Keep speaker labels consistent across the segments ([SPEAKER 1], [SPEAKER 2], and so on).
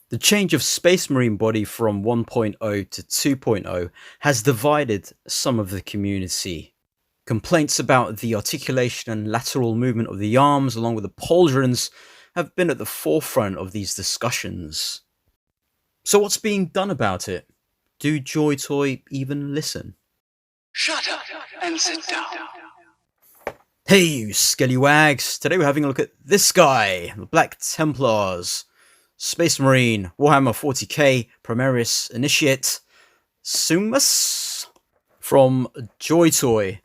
[SPEAKER 1] The change of Space Marine body from 1.0 to 2.0 has divided some of the community. Complaints about the articulation and lateral movement of the arms along with the pauldrons have been at the forefront of these discussions. So what's being done about it? Do Joytoy even listen?
[SPEAKER 2] Shut up and sit down.
[SPEAKER 1] Hey you Skellywags, today we're having a look at this guy, the Black Templars. Space Marine, Warhammer 40k, Primaris, Initiate, Seumas from Joytoy.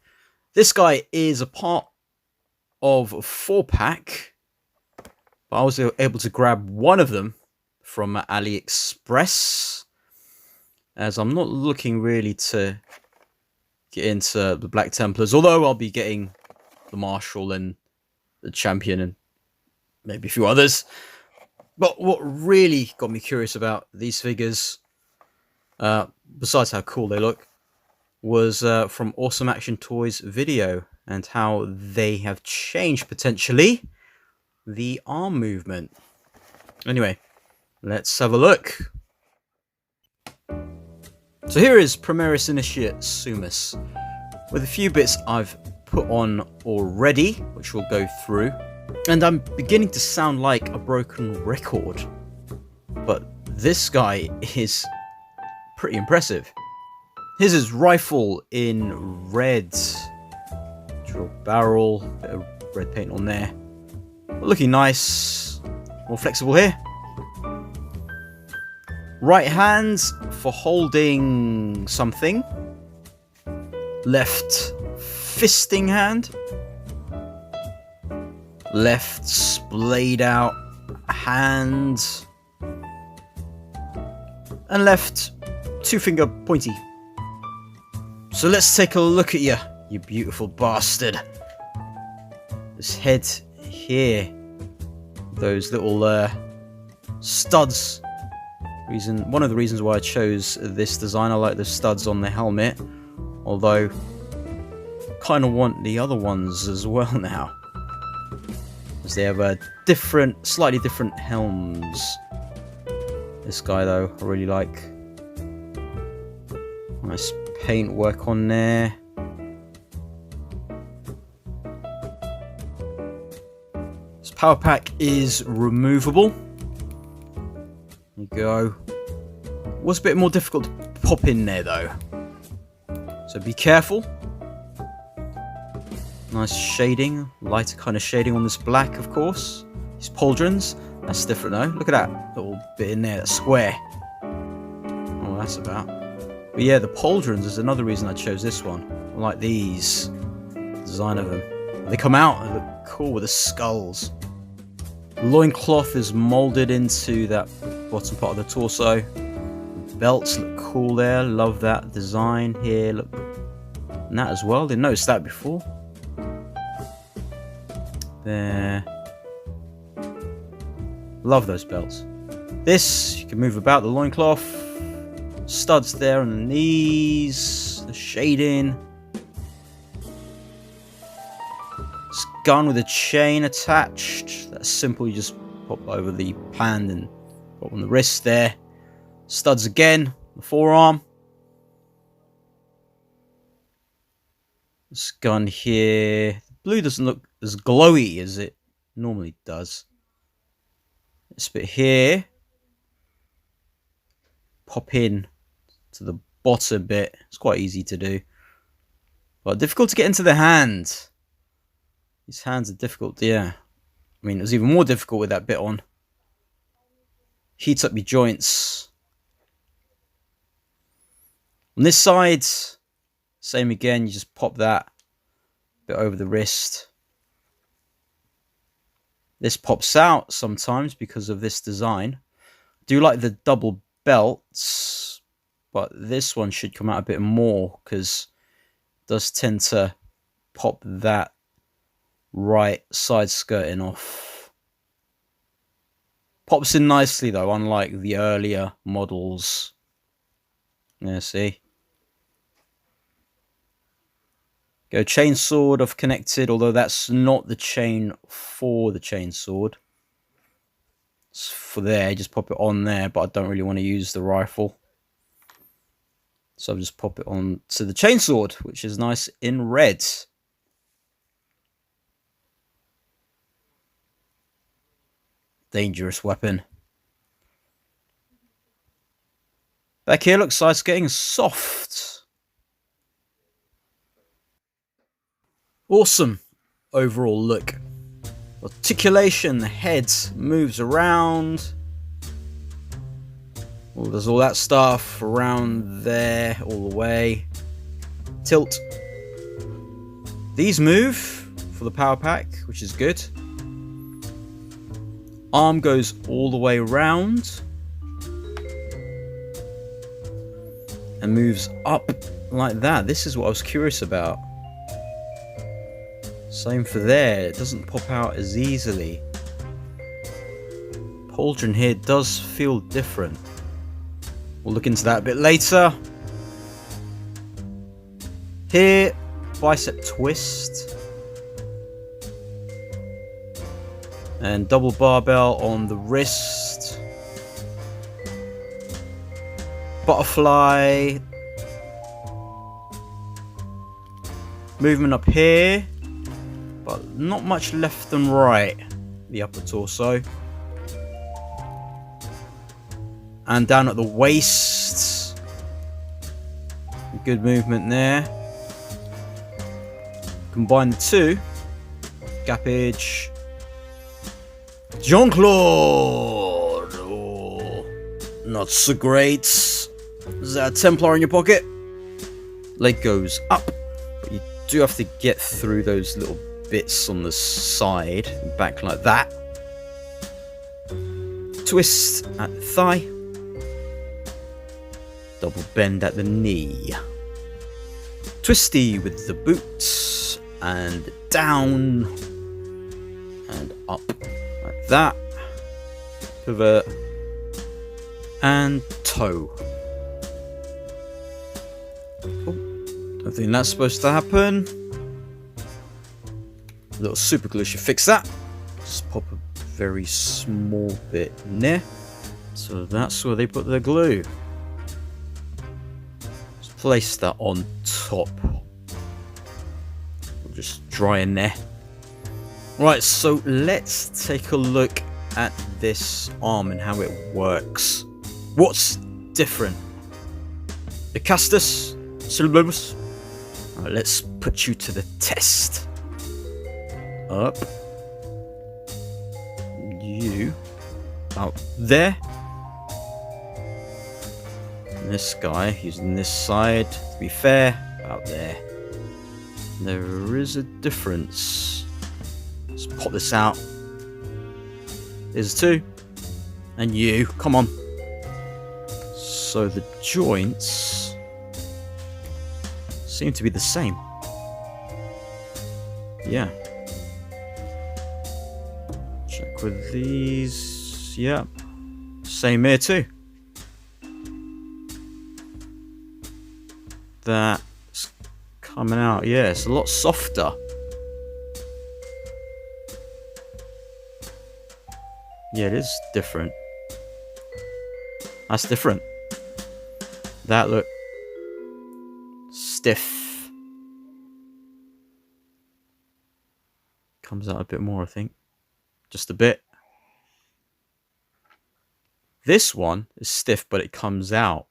[SPEAKER 1] This guy is a part of a 4-pack, but I was able to grab one of them from AliExpress, as I'm not looking really to get into the Black Templars, although I'll be getting the Marshal and the Champion and maybe a few others. But what really got me curious about these figures, besides how cool they look, was from Awesome Action Toys video and how they have changed potentially the arm movement. Anyway, let's have a look. So here is Primaris Initiate Seumas, with a few bits I've put on already, which we'll go through. And I'm beginning to sound like a broken record, but this guy is pretty impressive. Here's his rifle in red. Drill barrel, bit of red paint on there. Looking nice, more flexible here. Right hand for holding something. Left fisting hand. Left splayed out hand. And left 2-finger pointy. So let's take a look at you, you beautiful bastard. This head here. Those little studs. One of the reasons why I chose this design, I like the studs on the helmet. Although, kind of want the other ones as well now. Because they have slightly different helms. This guy though, I really like. Nice paint work on there. This power pack is removable. There you go. Was a bit more difficult to pop in there though. So be careful. Nice shading, lighter kind of shading on this black, of course. These pauldrons, that's different though. Look at that little bit in there, that square. Oh, that's about. But yeah, the pauldrons is another reason I chose this one. I like these. The design of them. They come out and look cool with the skulls. The loincloth is molded into that bottom part of the torso. The belts look cool there. Love that design here. Look, and that as well. Didn't notice that before. There. Love those belts. This, you can move about the loincloth. Studs there on the knees. The shading. This gun with a chain attached. That's simple, you just pop over the hand and pop on the wrist there. Studs again. The forearm. This gun here. Blue doesn't look as glowy as it normally does. This bit here, pop in to the bottom bit. It's quite easy to do, but difficult to get into the hand. These hands are difficult, yeah. I mean, it was even more difficult with that bit on. Heats up your joints. On this side, same again, you just pop that bit over the wrist. This pops out sometimes because of this design. I do like the double belts, but this one should come out a bit more because it does tend to pop that right side skirting off. Pops in nicely though, unlike the earlier models. Yeah, see? Go chainsword of connected, although that's not the chain for the chainsword. for there, just pop it on there, but I don't really want to use the rifle. So I'll just pop it on to the chainsword, which is nice in red. Dangerous weapon. Back here looks like it's getting soft. Awesome overall look. Articulation, the head moves around. Well, there's all that stuff around there, all the way. Tilt. These move for the power pack, which is good. Arm goes all the way around. And moves up like that. This is what I was curious about. Same for there. It doesn't pop out as easily. Pauldron here does feel different. We'll look into that a bit later. Here, bicep twist. And double barbell on the wrist. Butterfly. Movement up here. But not much left and right. The upper torso. And down at the waist. Good movement there. Combine the two. Gappage. Jean-Claude. Oh, not so great. Is that a Templar in your pocket? Leg goes up. But you do have to get through those little bits on the side. And back like that. Twist at the thigh. Double bend at the knee. Twisty with the boots. And down. And up. Like that. Pivot. And toe. Oh, don't think that's supposed to happen. A little super glue should fix that. Just pop a very small bit in there. So that's where they put their glue. Place that on top. We'll just dry in there. Right, so let's take a look at this arm and how it works. What's different? The Castus, Seumas. Right, let's put you to the test. Up. You. Out there. This guy using this side, to be fair, about there. There is a difference. Let's pop this out. There's two. And you, come on. So the joints seem to be the same. Yeah. Check with these. Yeah. Same here too. That's coming out. Yeah, it's a lot softer. Yeah, it is different. That's different. That look stiff. Comes out a bit more, I think. Just a bit. This one is stiff, but it comes out.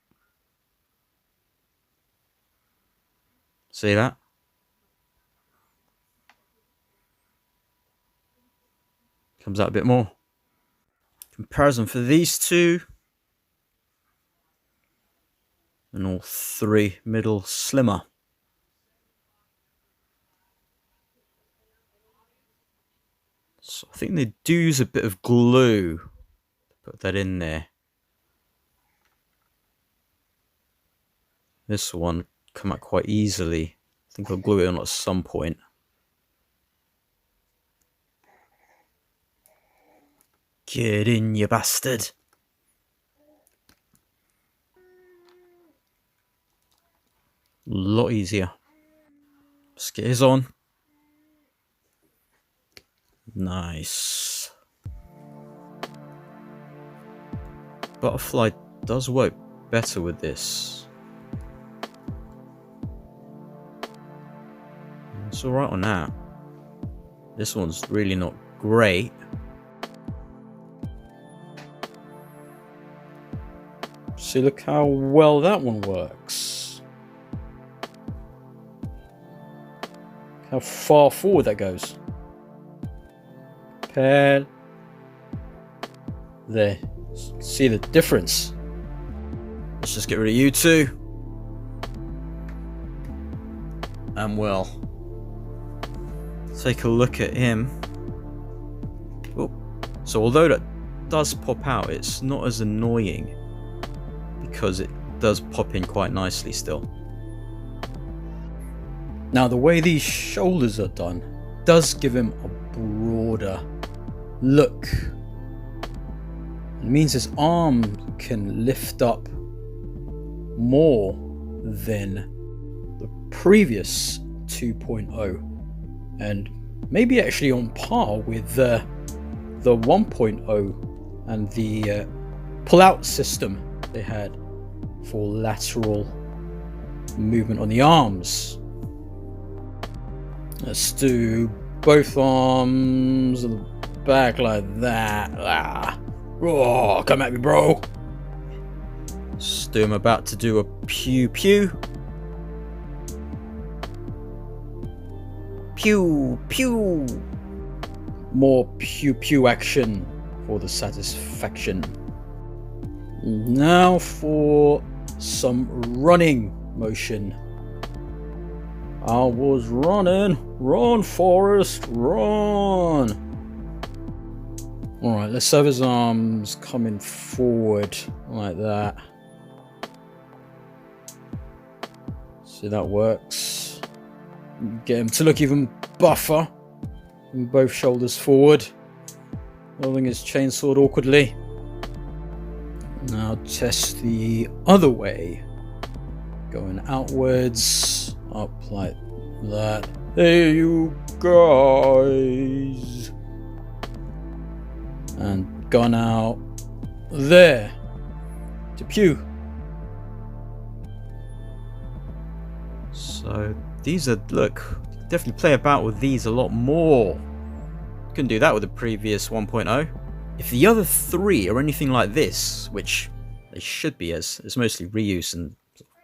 [SPEAKER 1] See that? Comes out a bit more. Comparison for these two. And all three middle slimmer. So I think they do use a bit of glue to put that in there. This one come out quite easily. I think I'll glue it on at some point. Get in, you bastard. A lot easier. Let's get his on. Nice. butterfly does work better with this. It's alright on that. This one's really not great. See, look how well that one works. How far forward that goes. There. See the difference. Let's just get rid of you two. And well, take a look at him. Oh, so although that does pop out, it's not as annoying because it does pop in quite nicely still. Now the way these shoulders are done does give him a broader look. It means his arm can lift up more than the previous 2.0 and maybe actually on par with the 1.0 and the pull-out system they had for lateral movement on the arms. Let's do both arms on the back like that. Oh, come at me, bro. Stu, I'm about to do a pew pew. Pew pew. More pew pew action for the satisfaction. Now for some running motion. I was running. Run, Forrest, run. Alright, let's have his arms coming forward like that. See, that works. Get him to look even buffer. And both shoulders forward. Holding his chainsword awkwardly. Now test the other way. Going outwards. Up like that. Hey, you guys. And gone out there to pew. So these are, look, definitely play about with these a lot more. Couldn't do that with the previous 1.0. If the other three are anything like this, which they should be, as it's mostly reuse and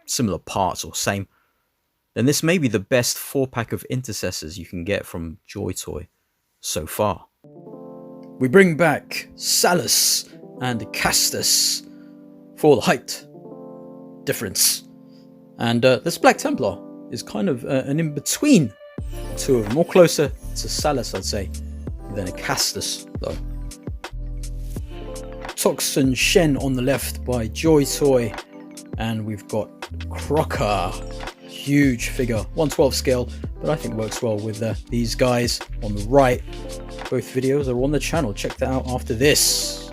[SPEAKER 1] similar parts or same, then this may be the best 4-pack of intercessors you can get from Joytoy so far. We bring back Salus and Castus for the height difference. And this Black Templar is kind of an in-between two of them. More closer to Salus, I'd say, than a Castus, though. Toxin Shen on the left by Joytoy. And we've got Crocker. Huge figure, 112 scale, but I think works well with these guys on the right. Both videos are on the channel, check that out after this.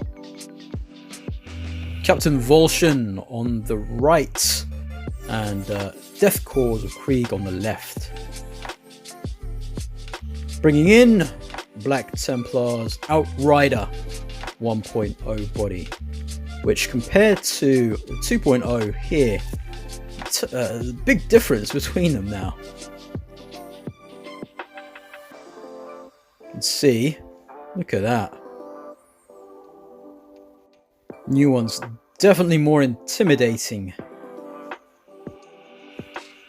[SPEAKER 1] Captain Volshin on the right, and Death Cause of Krieg on the left. Bringing in Black Templars Outrider 1.0 body, which compared to 2.0 here, big difference between them now. You can see, look at that. New one's definitely more intimidating.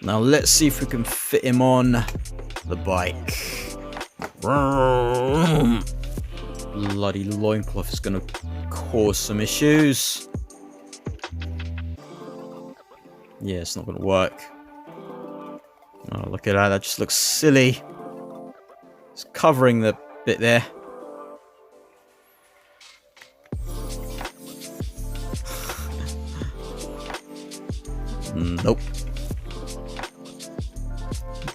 [SPEAKER 1] Now let's see if we can fit him on the bike. Bloody loincloth is going to cause some issues. Yeah, it's not going to work. Oh, look at that. That just looks silly. It's covering the bit there. Nope.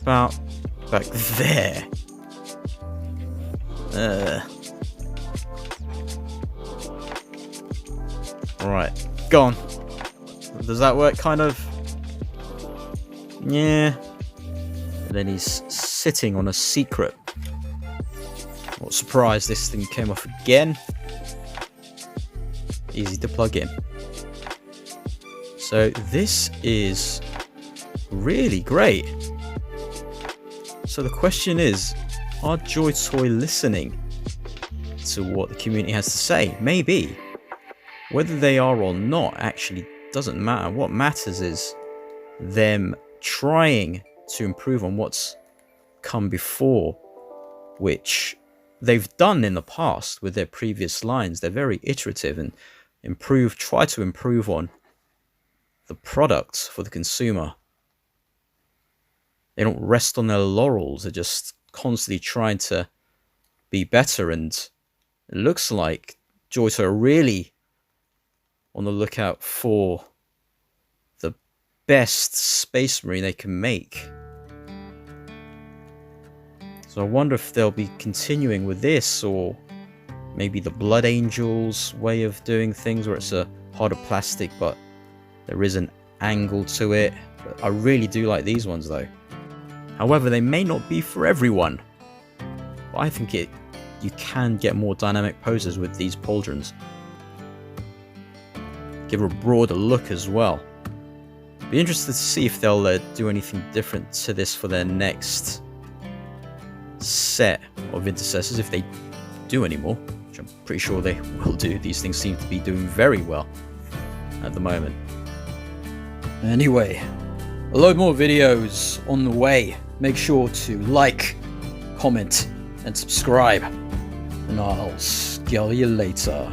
[SPEAKER 1] About back there. Right, gone. Does that work? Kind of. Yeah. And then he's sitting on a secret. Not surprised this thing came off again. Easy to plug in. So this is really great. So the question is, are Joytoy listening to what the community has to say? Maybe. Whether they are or not actually doesn't matter. What matters is them trying to improve on what's come before, which they've done in the past with their previous lines. They're very iterative and try to improve on the product for the consumer. They don't rest on their laurels. They're just constantly trying to be better, and it looks like Joytoy are really on the lookout for the best Space Marine they can make. So I wonder if they'll be continuing with this, or maybe the Blood Angels way of doing things, where it's a harder plastic but there is an angle to it. But I really do like these ones though. However, they may not be for everyone, but I think you can get more dynamic poses with these pauldrons. Give her a broader look as well. Be interested to see if they'll do anything different to this for their next set of intercessors, if they do anymore, which I'm pretty sure they will do. These things seem to be doing very well at the moment. Anyway, a load more videos on the way. Make sure to like, comment, and subscribe. And I'll skelly you later.